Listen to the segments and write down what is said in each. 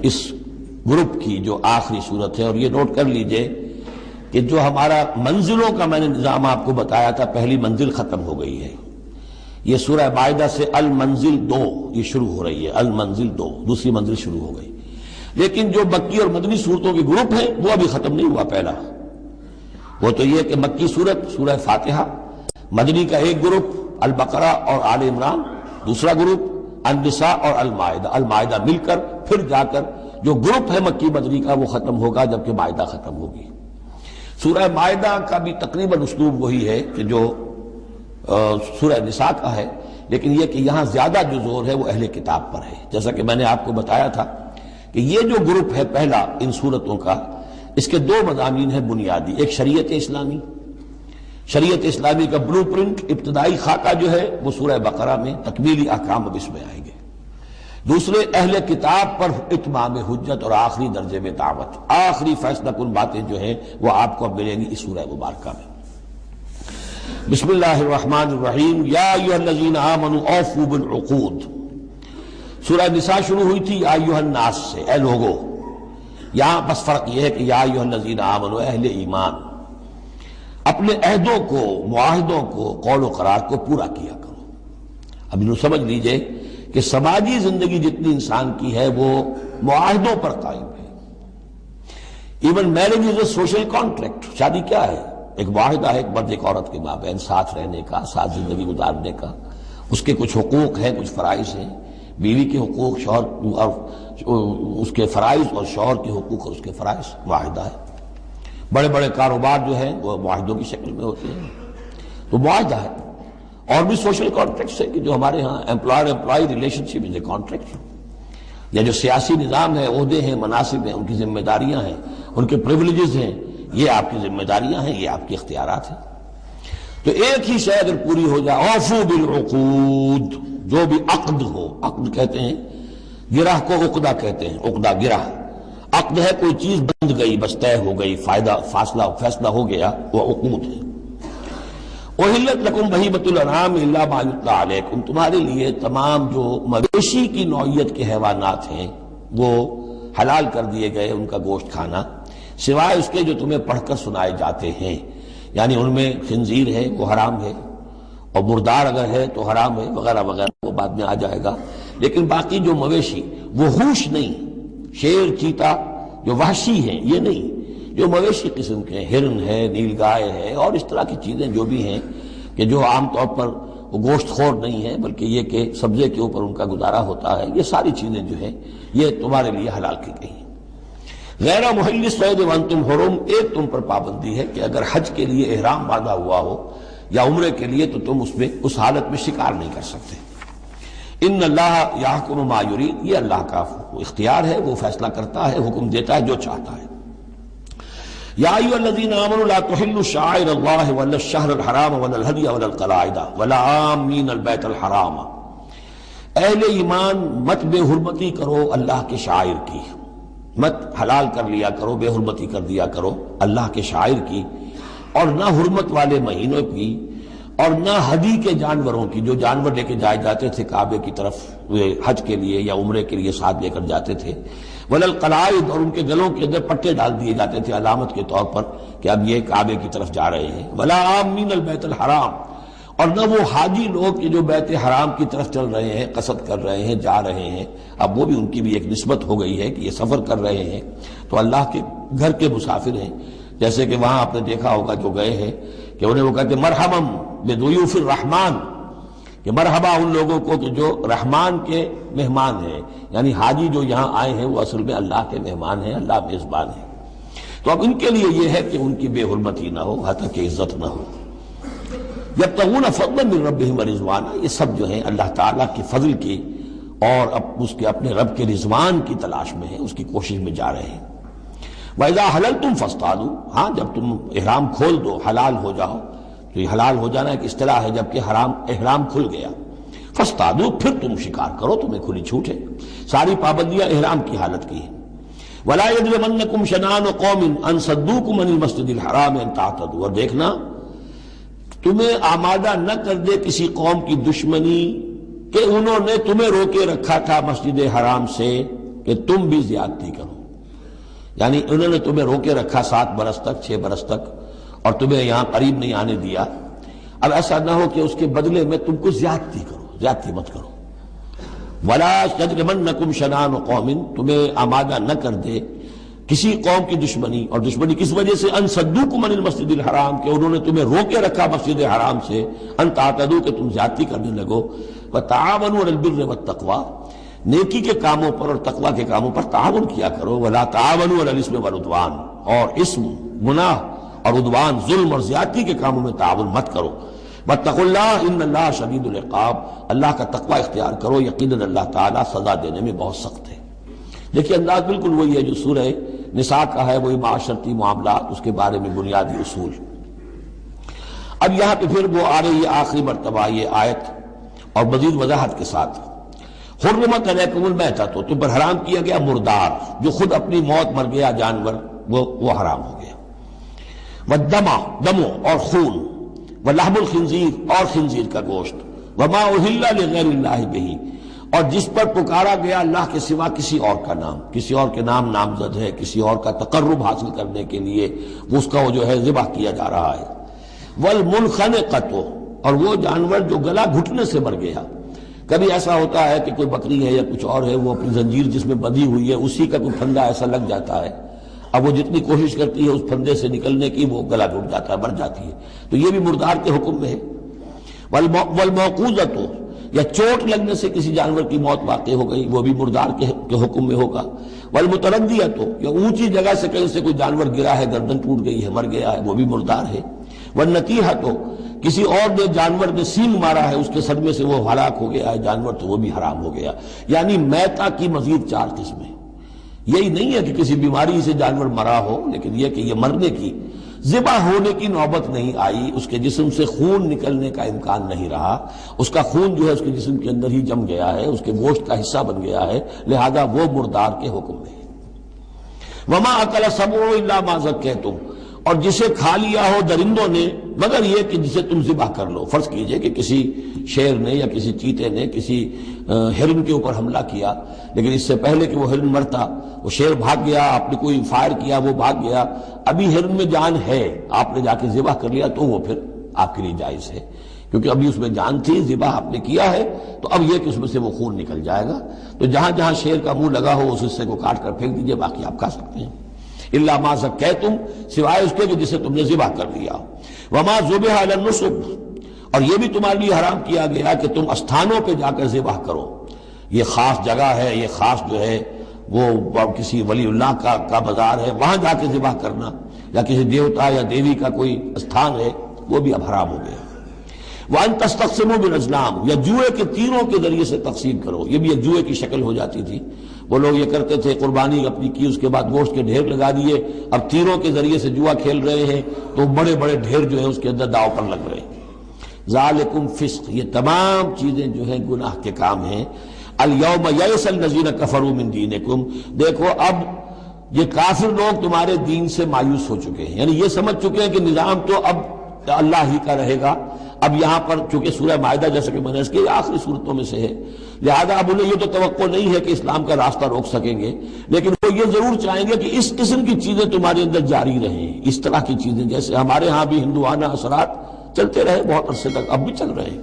اس group کی جو آخری صورت ہے. اور یہ نوٹ کر لیجئے کہ جو ہمارا منزلوں کا میں نے نظام آپ کو بتایا تھا، پہلی منزل ختم ہو گئی ہے. یہ سورہ مائدہ سے المنزل 2 یہ شروع ہو رہی ہے. المنزل 2 دوسری منزل شروع ہو گئی. لیکن جو مکی اور مدنی صورتوں کے گروپ ہیں وہ ابھی ختم نہیں ہوا. پہلا وہ تو یہ کہ مکی صورت سورہ فاتحہ، مدنی کا ایک گروپ البقرہ اور آل عمران، دوسرا گروپ النساء اور المائدہ مل کر پھر جا کر جو گروپ ہے مکی مدنی کا وہ ختم ہوگا جبکہ مائدہ ختم ہوگی. سورہ مائدہ کا بھی تقریباً اسلوب وہی ہے کہ جو سورہ نساء کا ہے، لیکن یہ کہ یہاں زیادہ جو زور ہے وہ اہل کتاب پر ہے. جیسا کہ میں نے آپ کو بتایا تھا کہ یہ جو گروپ ہے پہلا ان صورتوں کا، اس کے 2 مضامین ہیں بنیادی. ایک شریعت اسلامی، شریعت اسلامی کا بلو پرنٹ ابتدائی خاکہ جو ہے وہ سورہ بقرہ میں، تکمیلی احکام اب اس میں آئیں گے. دوسرے اہل کتاب پر اتمام حجت اور آخری درجے میں دعوت، آخری فیصلہ کن باتیں جو ہیں وہ آپ کو اب ملیں گی اس سورہ مبارکہ میں. بسم اللہ الرحمن الرحیم. یا ایھا الذین آمنوا اوفوا بالعقود. سورہ نساء شروع ہوئی تھی یا ایھا الناس سے، اے لوگو. یہاں بس فرق یہ ہے کہ یا ایھا الذین آمنوا، اہل ایمان، اپنے عہدوں کو، معاہدوں کو، قول و قرار کو پورا کیا کرو. اب انہوں سمجھ لیجئے کہ سماجی زندگی جتنی انسان کی ہے وہ معاہدوں پر قائم ہے. Even marriage is a social contract. شادی کیا ہے؟ ایک معاہدہ ہے ایک مرد ایک عورت کے مابین ساتھ رہنے کا، ساتھ زندگی گزارنے کا. اس کے کچھ حقوق ہیں، کچھ فرائض ہیں. بیوی کے حقوق، شوہر اور اس کے فرائض، اور شوہر کے حقوق اور اس کے فرائض. معاہدہ ہے. بڑے بڑے کاروبار جو ہیں وہ معاہدوں کی شکل میں ہوتے ہیں، تو معاہدہ ہے. اور بھی سوشل کانٹریکٹس ہے کہ جو ہمارے ہاں employer employee relationship is a contract. یا جو سیاسی نظام ہے، عہدے ہیں، مناصب ہیں، ان کی ذمہ داریاں ہیں، ان کے پریولیجز ہیں، یہ آپ کی ذمہ داریاں ہیں، یہ آپ کے اختیارات ہیں. تو ایک ہی شے اگر پوری ہو جائے، اوفوا بالعقود، جو بھی عقد ہو. عقد کہتے ہیں گرہ کو، عقدہ کہتے ہیں، عقدہ گرہ. عقد ہے کوئی چیز بند گئی، بس طے ہو گئی، فیصلہ ہو گیا، وہ عقود ہے. احلت لکم بہیمۃ الانعام الا ما یتلی علیکم. تمہارے لیے تمام جو مویشی کی نوعیت کے حیوانات ہیں وہ حلال کر دیے گئے، ان کا گوشت کھانا، سوائے اس کے جو تمہیں پڑھ کر سنائے جاتے ہیں. یعنی ان میں خنزیر ہے وہ حرام ہے، اور مردار اگر ہے تو حرام ہے، وغیرہ وغیرہ، وہ بعد میں آ جائے گا. لیکن باقی جو مویشی وہ ہوش نہیں، شیر چیتا جو وحشی ہیں یہ نہیں، جو مویشی قسم کے، ہرن ہے، نیل گائے ہے، اور اس طرح کی چیزیں جو بھی ہیں کہ جو عام طور پر وہ گوشت خور نہیں ہے بلکہ یہ کہ سبزے کے اوپر ان کا گزارا ہوتا ہے، یہ ساری چیزیں جو ہیں یہ تمہارے لیے حلال کی گئی ہیں. غیر محل الصید وانتم حرم. ایک تم پر پابندی ہے کہ اگر حج کے لیے احرام باندھا ہوا ہو یا عمرے کے لیے تو تم اس حالت میں شکار نہیں کر سکتے. ان اللہ یحکم ما یرید. یہ اللہ کا اختیار ہے، وہ فیصلہ کرتا ہے، حکم دیتا ہے جو چاہتا ہے. یا ایھا الذین آمنوا لا تحلوا شعائر اللہ ولا الشہر الحرام ولا الہدی ولا القلائد ولا عامین البیت الحرام. اہل ایمان مت بے حرمتی کرو اللہ کے شعائر کی، مت حلال کر لیا کرو، بے حرمتی کر دیا کرو اللہ کے شعائر کی، اور نہ حرمت والے مہینوں کی، اور نہ ہدی کے جانوروں کی. جو جانور لے کے جائے جاتے تھے کعبے کی طرف حج کے لیے یا عمرے کے لیے ساتھ لے کر جاتے تھے. ولا القلائد. اور ان کے گلوں کے اندر پٹے ڈال دیے جاتے تھے علامت کے طور پر کہ اب یہ کعبے کی طرف جا رہے ہیں. ولا عامین البیت الحرام. اور نہ وہ حاجی لوگ کہ جو بیت حرام کی طرف چل رہے ہیں، قصد کر رہے ہیں، جا رہے ہیں. اب وہ بھی ان کی بھی ایک نسبت ہو گئی ہے کہ یہ سفر کر رہے ہیں تو اللہ کے گھر کے مسافر ہیں. جیسے کہ وہاں آپ نے دیکھا ہوگا جو گئے ہیں کہ انہیں وہ کہتے ہیں مرحبا بضیوف الرحمن، کہ مرحبا ان لوگوں کو کہ جو رحمان کے مہمان ہیں. یعنی حاجی جو یہاں آئے ہیں وہ اصل میں اللہ کے مہمان ہیں، اللہ میزبان ہے. تو اب ان کے لیے یہ ہے کہ ان کی بے حرمتی نہ ہو، حتیٰ کہ عزت نہ ہو. یبتغون فضلا من ربہم ورضوانا. یہ سب جو ہیں اللہ تعالیٰ کے فضل کی اور اس کے اپنے رب کے رضوان کی تلاش میں ہیں، اس کی کوشش میں جا رہے ہیں. وَإِذَا حَلَلْتُمْ فَاصْطَادُوا. ہاں جب تم احرام کھول دو، حلال ہو جاؤ. تو یہ حلال ہو جانا ایک اصطلاح ہے جبکہ احرام کھل گیا. فَاصْطَادُوا. پھر تم شکار کرو، تمہیں کھلی چھوٹ ہے. ساری پابندیاں احرام کی حالت کی ہیں. وَلَا يَجْرِمَنَّكُمْ شَنَآنُ قَوْمٍ أَن صَدُّوكُمْ عَنِ الْمَسْجِدِ الْحَرَامِ أَن تَعْتَدُوا. اور دیکھنا تمہیں آمادہ نہ کر دے کسی قوم کی دشمنی کہ انہوں نے تمہیں روکے رکھا تھا مسجد حرام سے کہ تم بھی زیادتی کرو. یعنی انہوں نے تمہیں روکے رکھا 7 برس تک 6 برس تک اور تمہیں یہاں قریب نہیں آنے دیا. اب ایسا نہ ہو کہ اس کے بدلے میں تم کو زیادتی کرو، زیادتی مت کرو. وَلَا يَجْرِمَنَّكُمْ شَنَآنُ قَوْمٍ، تمہیں آمادہ نہ کر دے کسی قوم کی دشمنی. اور دشمنی کس وجہ سے؟ ان صدوکم عن المسجد الحرام، کہ انہوں نے تمہیں روکے رکھا مسجد حرام سے. ان تعتدوا، کہ تم زیادتی کرنے لگو. وَتَعَاوَنُوا عَلَى الْبِرِّ وَالتَّقْوَىٰ، نیکی کے کاموں پر اور تقوی کے کاموں پر تعاون کیا کرو. وَلَا تَعَاوَنُوا عَلَى الْإِثْمِ وَالْعُدْوَانِ، اور اسم، گناہ اور عدوان، ظلم اور زیادتی کے کاموں میں تعاون مت کرو. وَاتَّقُوا اللَّهَ إِنَّ اللَّهَ شَدِيدُ الْعِقَابِ، اللہ کا تقوی اختیار کرو، یقیناً اللہ تعالیٰ سزا دینے میں بہت سخت ہے. دیکھیے انداز بالکل وہی ہے جو سورہ نساء کا ہے، وہی معاشرتی معاملات، اس کے بارے میں بنیادی اصول. اب یہاں پہ پھر وہ آ رہی ہے آخری مرتبہ یہ آیت اور مزید وضاحت کے ساتھ. حرمت علیکم المیتۃ، تم پر حرام کیا گیا مردار، جو خود اپنی موت مر گیا جانور، وہ حرام ہو گیا. والدم، دم اور خون، ولحم الخنزیر، اور خنزیر کا گوشت، وما اہل لغیر اللہ بہ، اور جس پر پکارا گیا اللہ کے سوا کسی اور کا نام، کسی اور کے نام نامزد ہے، کسی اور کا تقرب حاصل کرنے کے لیے اس کا وہ جو ہے ذبح کیا جا رہا ہے. والمنخنقۃ، اور وہ جانور جو گلا گھٹنے سے مر گیا. کبھی ایسا ہوتا ہے کہ کوئی بکری ہے یا کچھ اور ہے، وہ اپنی زنجیر جس میں بندھی ہوئی ہے اسی کا کوئی پھندا ایسا لگ جاتا ہے، اب وہ جتنی کوشش کرتی ہے اس پھندے سے نکلنے کی وہ گلا گھٹ جاتا ہے، مر جاتی ہے. تو یہ بھی مردار کے حکم میں ہے. والموقوذۃ، یا چوٹ لگنے سے کسی جانور کی موت واقع ہو گئی، وہ بھی مردار کے حکم میں ہوگا. والمتردیۃ، یا اونچی جگہ سے کہیں سے کوئی جانور گرا ہے، گردن ٹوٹ گئی ہے، مر گیا ہے، وہ بھی مردار ہے. والنتیحۃ، کسی اور نے جانور نے سینگ مارا ہے، اس کے صدمے سے وہ ہلاک ہو گیا ہے جانور، تو وہ بھی حرام ہو گیا. یعنی میتہ کی مزید 4 قسمیں. یہی نہیں ہے کہ کسی بیماری سے جانور مرا ہو، لیکن یہ کہ یہ مرنے کی، ذبح ہونے کی نوبت نہیں آئی، اس کے جسم سے خون نکلنے کا امکان نہیں رہا، اس کا خون جو ہے اس کے جسم کے اندر ہی جم گیا ہے، اس کے گوشت کا حصہ بن گیا ہے، لہذا وہ مردار کے حکم میں ہے. وما اکل السبع الا ما ذکیتم، اور جسے کھا لیا ہو درندوں نے مگر یہ کہ جسے تم ذبح کر لو. فرض کیجئے کہ کسی شیر نے یا کسی چیتے نے کسی ہرن کے اوپر حملہ کیا، لیکن اس سے پہلے کہ وہ ہرن مرتا وہ شیر بھاگ گیا، آپ نے کوئی فائر کیا وہ بھاگ گیا، ابھی ہرن میں جان ہے، آپ نے جا کے ذبح کر لیا تو وہ پھر آپ کے لیے جائز ہے، کیونکہ ابھی اس میں جان تھی، ذبح آپ نے کیا ہے، تو اب یہ کہ اس میں سے وہ خون نکل جائے گا. تو جہاں جہاں شیر کا منہ لگا ہو اس حصے کو کاٹ کر پھینک دیجئے، باقی آپ کھا سکتے ہیں. الا ما ذکیتم، سوائے اس کے کہ جسے تم نے ذبح کر لیا. وما ذبح علی النصب، اور یہ بھی تمہارے لیے حرام کیا گیا کہ تم استھانوں پہ جا کر ذبح کرو. یہ خاص جگہ ہے، یہ خاص جو ہے وہ کسی ولی اللہ کا بازار ہے، وہاں جا کے ذبح کرنا، یا کسی دیوتا یا دیوی کا کوئی استھان ہے، وہ بھی اب حرام ہو گیا. وَأَن تَسْتَقْسِمُوا بِالْأَزْلَامِ، یا جوئے کے تیروں کے ذریعے سے تقسیم کرو. یہ بھی ایک جوئے کی شکل ہو جاتی تھی. وہ لوگ یہ کرتے تھے، قربانی اپنی کی، اس کے بعد گوشت کے ڈھیر لگا دیے، اب تیروں کے ذریعے سے جوا کھیل رہے ہیں تو بڑے بڑے ڈھیر جو ہے اس کے اندر داؤ پر لگ رہے ہیں. ذالکم فسق، یہ تمام چیزیں جو ہیں گناہ کے کام ہیں. الیوم یئس الذین کفروا من دینکم، دیکھو اب یہ کافر لوگ تمہارے دین سے مایوس ہو چکے ہیں، یعنی یہ سمجھ چکے ہیں کہ نظام تو اب اللہ ہی کا رہے گا. اب یہاں پر چونکہ سورہ مائدہ جیسا کہ میں نے اس کی آخری صورتوں میں سے ہے، لہذا اب انہیں یہ تو توقع نہیں ہے کہ اسلام کا راستہ روک سکیں گے، لیکن وہ یہ ضرور چاہیں گے کہ اس قسم کی چیزیں تمہارے اندر جاری رہیں، اس طرح کی چیزیں جیسے ہمارے ہاں بھی ہندوانہ اثرات چلتے رہے بہت عرصے تک، اب بھی چل رہے ہیں.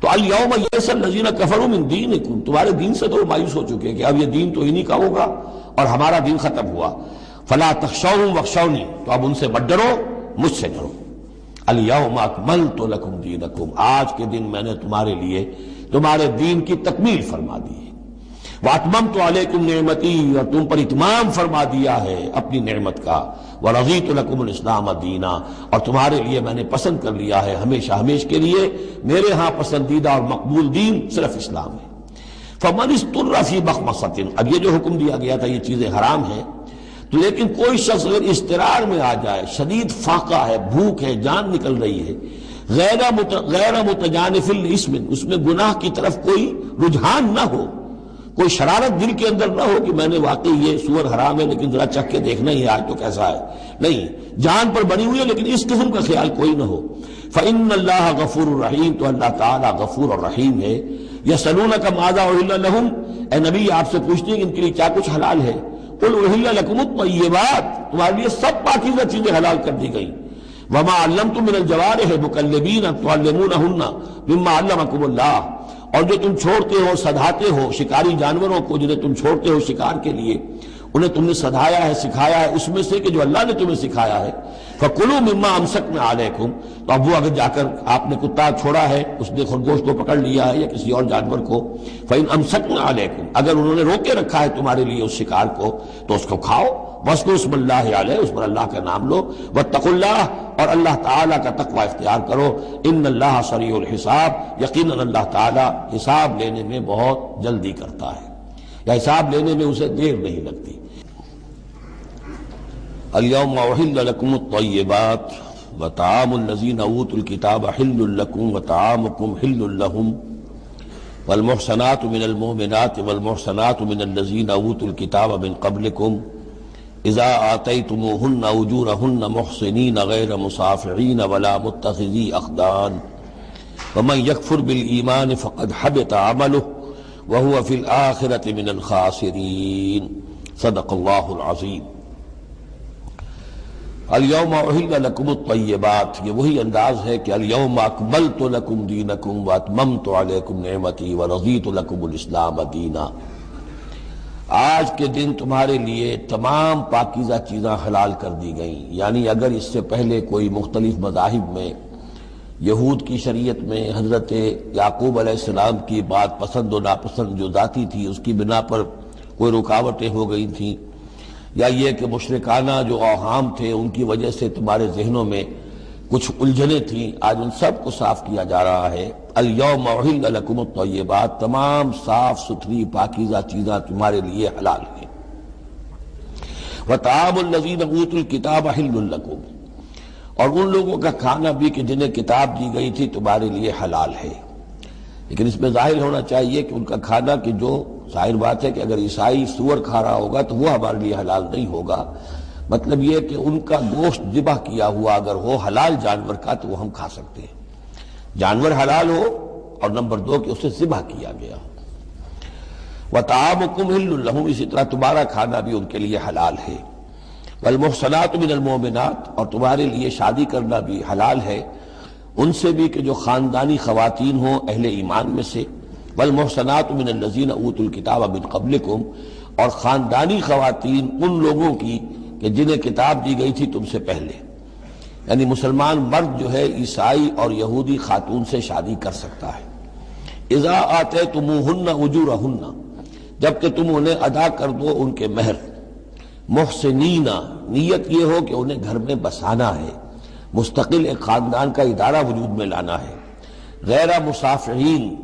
تو الیوم یئس الذین کفروا من دینکم، تمہارے دین سے تو وہ مایوس ہو چکے کہ اب یہ دین تو انہی کا ہوگا اور ہمارا دین ختم ہوا. فلا تخشوہم واخشونی، تو اب ان سے مت ڈرو، مجھ سے ڈرو. الیوم اکملت لکم دینکم، آج کے دن میں نے تمہارے لیے تمہارے دین کی تکمیل فرما دی ہے. واتممت علیکم نعمتی، اور تم پر اتمام فرما دیا ہے اپنی نعمت کا. ورضیت لکم الاسلام دینا، اور تمہارے لیے میں نے پسند کر لیا ہے ہمیشہ ہمیش کے لیے میرے ہاں پسندیدہ اور مقبول دین صرف اسلام ہے. فمن اضطر فی مخمصۃ، اب یہ جو حکم دیا گیا تھا یہ چیزیں حرام ہیں، تو لیکن کوئی شخص اگر اضطرار میں آ جائے، شدید فاقہ ہے، بھوک ہے، جان نکل رہی ہے، غیر متجانف الاسم، اس میں گناہ کی طرف کوئی رجحان نہ ہو، کوئی شرارت دل کے اندر نہ ہو کہ میں نے واقعی یہ سور حرام ہے لیکن ذرا چکھ کے دیکھنا ہی ہے آج تو کیسا ہے، نہیں، جان پر بنی ہوئی ہے لیکن اس قسم کا خیال کوئی نہ ہو. فإن اللہ غفور الرحیم، تو اللہ تعالیٰ غفور اور رحیم ہے. یسألونک ماذا احل لہم، اے نبی آپ سے پوچھتے ہیں کہ ان کے لیے کیا کچھ حلال ہے؟ قل احل لکم الطیبات، تمہارے لیے سب پاکیزہ چیزیں حلال کر دی گئی. وما علمتم من الجوارح مکلبین تعلمونہن مما علمکم اللہ، اور جو تم چھوڑتے ہو سدھاتے ہو شکاری جانوروں کو، جنہیں تم چھوڑتے ہو شکار کے لیے، انہیں تم نے سدھایا ہے سکھایا ہے اس میں سے کہ جو اللہ نے تمہیں سکھایا ہے. فَكُلُوا مِمَّا أَمْسَكْنَا عَلَيْكُمْ، تو اب وہ اگر جا کر آپ نے کتا چھوڑا ہے، اس نے خرگوش کو پکڑ لیا ہے یا کسی اور جانور کو، فَإِنْ أَمْسَكْنَا عَلَيْكُمْ، اگر انہوں نے روکے رکھا ہے تمہارے لیے اس شکار کو تو اس کو کھاؤ. وَاذْكُرُوا اسْمَ اللَّهِ عَلَيْهِ، اس پر اللہ کا نام لو. وَاتَّقُوا اللَّهَ، اور اللہ تعالیٰ کا تقوی اختیار کرو. إِنَّ اللَّهَ سَرِيعُ الْحِسَابِ، یقیناً اللہ تعالیٰ حساب لینے میں بہت جلدی کرتا ہے، یا حساب لینے میں اسے دیر نہیں لگتی. اليوم احل لكم الطيبات وطعام الذين اوتوا الكتاب حل لكم وطعامكم حل لهم والمحصنات من المؤمنات والمحصنات من الذين اوتوا الكتاب من قبلكم اذا آتيتموهن اجورهن محصنين غير مصافحين ولا متخذي اخدان ومن يكفر بالايمان فقد حبط عمله وهو في الاخرة من الخاسرين. صدق الله العظيم. الیوم احل لکم الطیبات، یہ وہی انداز ہے کہ الیوم اکملت لکم دینکم واتممت علیکم نعمتی ورضیت لکم الاسلام دینا. آج کے دن تمہارے لیے تمام پاکیزہ چیزیں حلال کر دی گئیں. یعنی اگر اس سے پہلے کوئی مختلف مذاہب میں، یہود کی شریعت میں حضرت یعقوب علیہ السلام کی بات پسند و ناپسند جو ذاتی تھی اس کی بنا پر کوئی رکاوٹیں ہو گئی تھیں، یا یہ کہ مشرکانہ جو اوہام تھے ان کی وجہ سے تمہارے ذہنوں میں کچھ الجھنیں تھیں، آج ان سب کو صاف کیا جا رہا ہے. الیوم احل لکم الطیبات، تمام صاف ستھری پاکیزہ چیزیں تمہارے لیے حلال ہیں. وطعام الذین اوتوا الکتاب حل لکم، اور ان لوگوں کا کھانا بھی کہ جنہیں کتاب دی گئی تھی تمہارے لیے حلال ہے. لیکن اس میں ظاہر ہونا چاہیے کہ ان کا کھانا کہ جو ظاہر بات ہے کہ اگر عیسائی سور کھا رہا ہوگا تو وہ ہمارے لیے حلال نہیں ہوگا. مطلب یہ کہ ان کا گوشت ذبح کیا ہوا اگر ہو حلال جانور کا تو وہ ہم کھا سکتے ہیں. جانور حلال ہو، اور نمبر دو کہ اسے ذبح کیا گیا ہو. وطعامکم حل لہم، اسی طرح تمہارا کھانا بھی ان کے لیے حلال ہے. والمحصنات من المؤمنات، اور تمہارے لیے شادی کرنا بھی حلال ہے ان سے بھی کہ جو خاندانی خواتین ہوں اہل ایمان میں سے. والمحصنات من الذین اوتوا الکتاب من قبلکم، اور خاندانی خواتین ان لوگوں کی کہ جنہیں کتاب دی گئی تھی تم سے پہلے. یعنی مسلمان مرد جو ہے عیسائی اور یہودی خاتون سے شادی کر سکتا ہے. اذا آتیتموہن اجورہن، جب کہ تم انہیں ادا کر دو ان کے مہر. محسنین، نیت یہ ہو کہ انہیں گھر میں بسانا ہے، مستقل ایک خاندان کا ادارہ وجود میں لانا ہے. غیر مصافحین،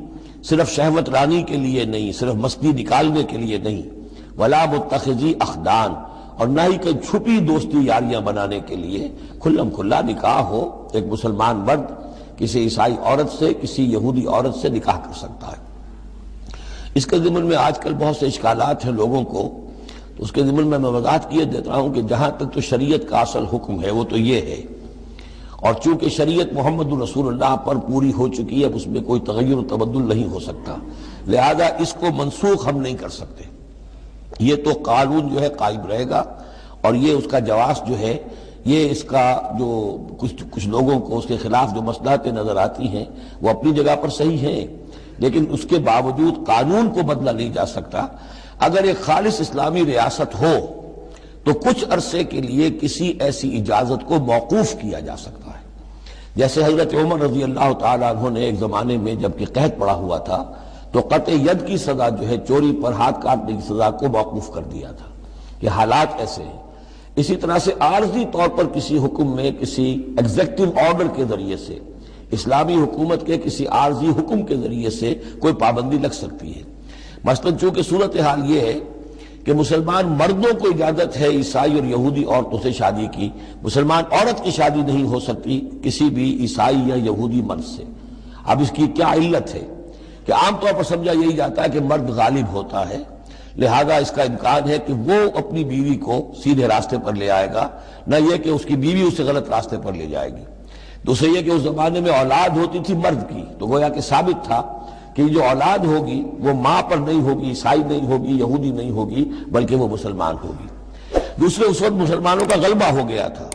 صرف شہوت رانی کے لیے نہیں، صرف مستی نکالنے کے لیے نہیں. ولا متخذی اخدان، اور نہ ہی کہ چھپی دوستی یاریاں بنانے کے لیے. کھلم کھلا نکاح ہو، ایک مسلمان مرد کسی عیسائی عورت سے، کسی یہودی عورت سے نکاح کر سکتا ہے. اس کے ضمن میں آج کل بہت سے اشکالات ہیں لوگوں کو، تو اس کے ضمن میں وضاحت کیے دیتا ہوں کہ جہاں تک تو شریعت کا اصل حکم ہے وہ تو یہ ہے، اور چونکہ شریعت محمد رسول اللہ پر پوری ہو چکی ہے، اب اس میں کوئی تغیر و تبدل نہیں ہو سکتا، لہذا اس کو منسوخ ہم نہیں کر سکتے. یہ تو قانون جو ہے قائم رہے گا، اور یہ اس کا جواز جو ہے، یہ اس کا جو کچھ لوگوں کو اس کے خلاف جو مصلحتیں نظر آتی ہیں وہ اپنی جگہ پر صحیح ہیں، لیکن اس کے باوجود قانون کو بدلا نہیں جا سکتا. اگر ایک خالص اسلامی ریاست ہو تو کچھ عرصے کے لیے کسی ایسی اجازت کو موقوف کیا جا سکتا ہے. جیسے حضرت عمر رضی اللہ تعالیٰ عنہ نے ایک زمانے میں جب کہ قحط پڑا ہوا تھا تو قطع ید کی سزا جو ہے، چوری پر ہاتھ کاٹنے کی سزا کو موقوف کر دیا تھا کہ حالات ایسے ہیں. اسی طرح سے عارضی طور پر کسی حکم میں، کسی ایگزیکٹو آرڈر کے ذریعے سے، اسلامی حکومت کے کسی عارضی حکم کے ذریعے سے کوئی پابندی لگ سکتی ہے. مثلاً چونکہ صورتحال یہ ہے کہ مسلمان مردوں کو اجازت ہے عیسائی اور یہودی عورتوں سے شادی کی، مسلمان عورت کی شادی نہیں ہو سکتی کسی بھی عیسائی یا یہودی مرد سے. اب اس کی کیا علت ہے کہ عام طور پر سمجھا یہی جاتا ہے کہ مرد غالب ہوتا ہے، لہذا اس کا امکان ہے کہ وہ اپنی بیوی کو سیدھے راستے پر لے آئے گا، نہ یہ کہ اس کی بیوی اسے غلط راستے پر لے جائے گی. دوسرے یہ کہ اس زمانے میں اولاد ہوتی تھی مرد کی، تو گویا کہ ثابت تھا کہ جو اولاد ہوگی وہ ماں پر نہیں ہوگی، عیسائی نہیں ہوگی، یہودی نہیں ہوگی، بلکہ وہ مسلمان ہوگی۔ دوسرے اس وقت مسلمانوں کا غلبہ ہو گیا تھا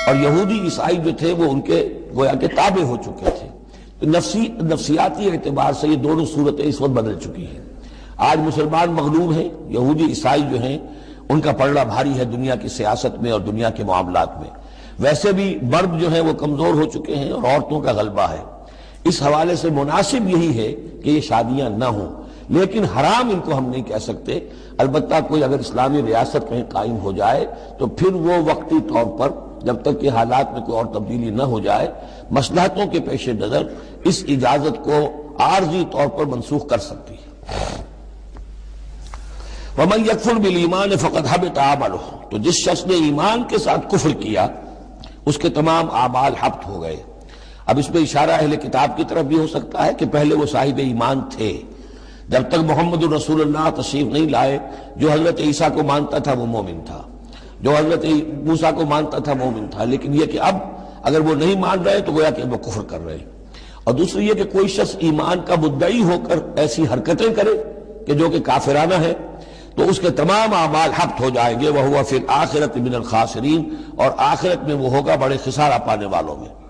اور یہودی عیسائی جو تھے وہ ان کے گویا کہ تابع ہو چکے تھے۔ تو نفسیاتی اعتبار سے یہ دونوں صورتیں اس وقت بدل چکی ہیں۔ آج مسلمان مغلوب ہیں، یہودی عیسائی جو ہیں ان کا پلڑا بھاری ہے دنیا کی سیاست میں اور دنیا کے معاملات میں۔ ویسے بھی مرد جو ہیں وہ کمزور ہو چکے ہیں اور عورتوں کا غلبہ ہے۔ اس حوالے سے مناسب یہی ہے کہ یہ شادیاں نہ ہوں، لیکن حرام ان کو ہم نہیں کہہ سکتے۔ البتہ کوئی اگر اسلامی ریاست کہیں قائم ہو جائے تو پھر وہ وقتی طور پر جب تک کہ حالات میں کوئی اور تبدیلی نہ ہو جائے مصلحتوں کے پیش نظر اس اجازت کو عارضی طور پر منسوخ کر سکتی ہے۔ وَمَنْ يَكْفُرْ بِالْإِيمَانِ فَقَدْ حَبِطَ عَمَلُهُ، تو جس شخص نے ایمان کے ساتھ کفر کیا اس کے تمام اعمال حبط ہو گئے۔ اب اس میں اشارہ اہل کتاب کی طرف بھی ہو سکتا ہے کہ پہلے وہ صاحب ایمان تھے، جب تک محمد الرسول اللہ تشریف نہیں لائے جو حضرت عیسیٰ کو مانتا تھا وہ مومن تھا، جو حضرت موسیٰ کو مانتا تھا مومن تھا، لیکن یہ کہ اب اگر وہ نہیں مان رہے تو گویا کہ وہ کفر کر رہے ہیں۔ اور دوسری یہ کہ کوئی شخص ایمان کا مدعی ہو کر ایسی حرکتیں کرے کہ جو کہ کافرانہ ہے تو اس کے تمام اعمال حبط ہو جائیں گے، وَهُوَ فِي الْآخِرَةِ مِنَ الْخَاسِرِينَ، اور آخرت میں وہ ہوگا بڑے خسارہ پانے والوں میں۔